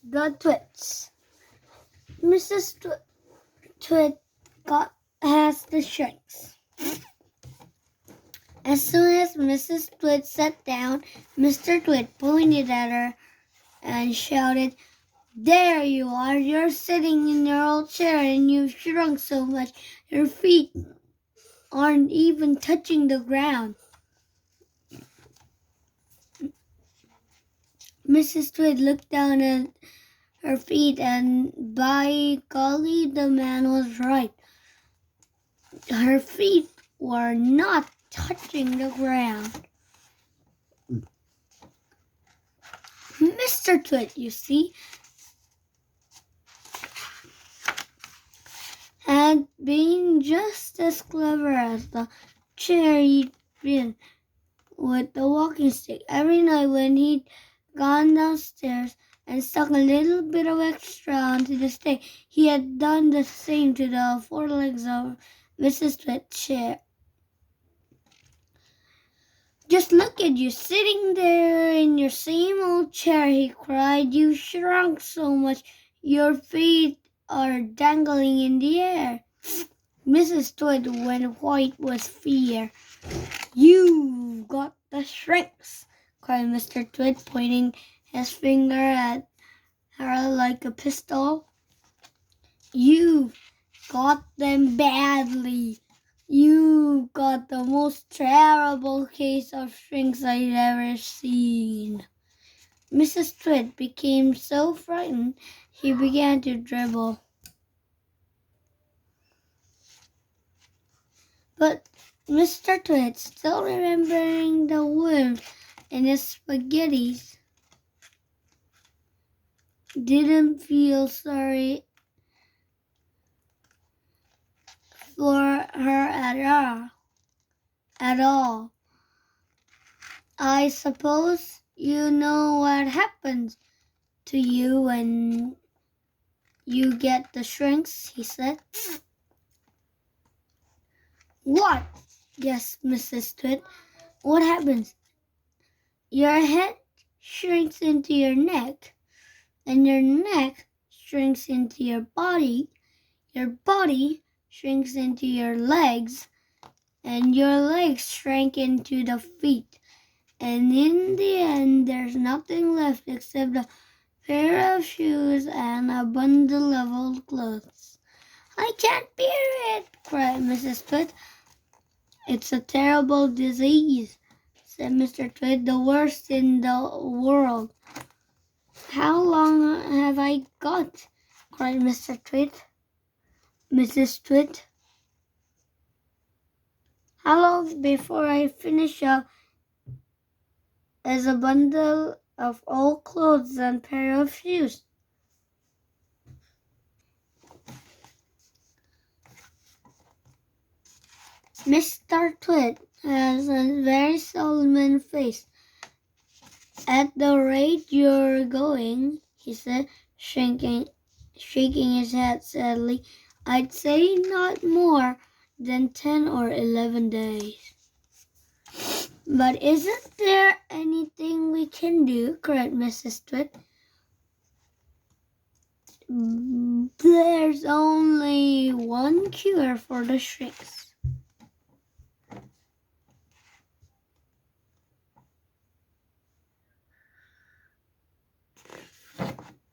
The twits. Mrs. Twit has the shrinks. As soon as Mrs. Twit sat down, Mr. Twit pointed at her and shouted, "There you are! You're sitting in your old chair and you've shrunk so much your feet aren't even touching the ground." Mrs. Twit looked down at her feet, and by golly, the man was right. Her feet were not touching the ground. Mr. Twit, you see, had been just as clever as the chair he'd been with the walking stick. Every night when he'd gone downstairs and stuck a little bit of extra onto the stick, he had done the same to the four legs of Mrs. Twit's chair. "Just look at you sitting there in your same old chair," he cried. "You've shrunk so much your feet are dangling in the air." Mrs. Twit went white with fear. "You've got the shrinks," cried Mr. Twit, pointing his finger at her like a pistol. "You've got them badly. You've got the most terrible case of shrinks I've ever seen." Mrs. Twit became so frightened she began to dribble. But Mr. Twit, still remembering the worms in his spaghettis, didn't feel sorry for her at all. "I suppose you know what happens to you when you get the shrinks," he said. "What?" gasped Mrs. Twit. "What happens?" "Your head shrinks into your neck, and your neck shrinks into your body shrinks into your legs, and your legs shrink into the feet, and in the end there's nothing left except a pair of shoes and a bundle of old clothes." "I can't bear it," cried Mrs. Twit. "It's a terrible disease," said Mr. Twit, "the worst in the world." "How long have I got?" cried Mrs. Twit. "How long before I finish up as a bundle of old clothes and pair of shoes?" Mr. Twit has a very solemn face. "At the rate you're going," he said, shaking his head sadly, "I'd say not more than 10 or 11 days." "But isn't there anything we can do?" cried Mrs. Twit. "There's only one cure for the shrinks."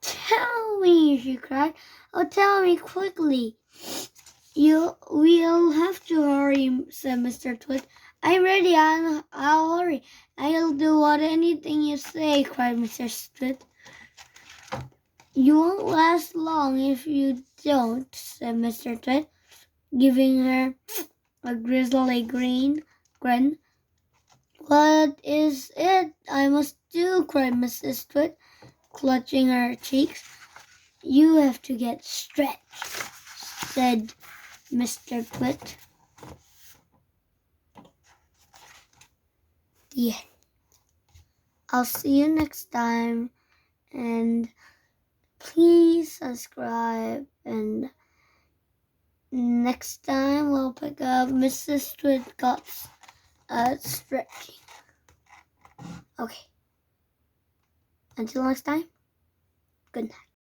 "Tell me," she cried. "Oh, tell me quickly." We'll have to hurry," said Mr. Twit. "I'm ready. I'll hurry. I'll do anything you say," cried Mrs. Twit. "You won't last long if you don't," said Mr. Twit, giving her a grisly grin. "What is it I must do?" cried Mrs. Twit, clutching her cheeks. "You have to get stretched," said Mr. Twit. The end. I'll see you next time, and please subscribe, and next time we'll pick up Mrs. Twit got stretching. Okay. Until next time. Good night.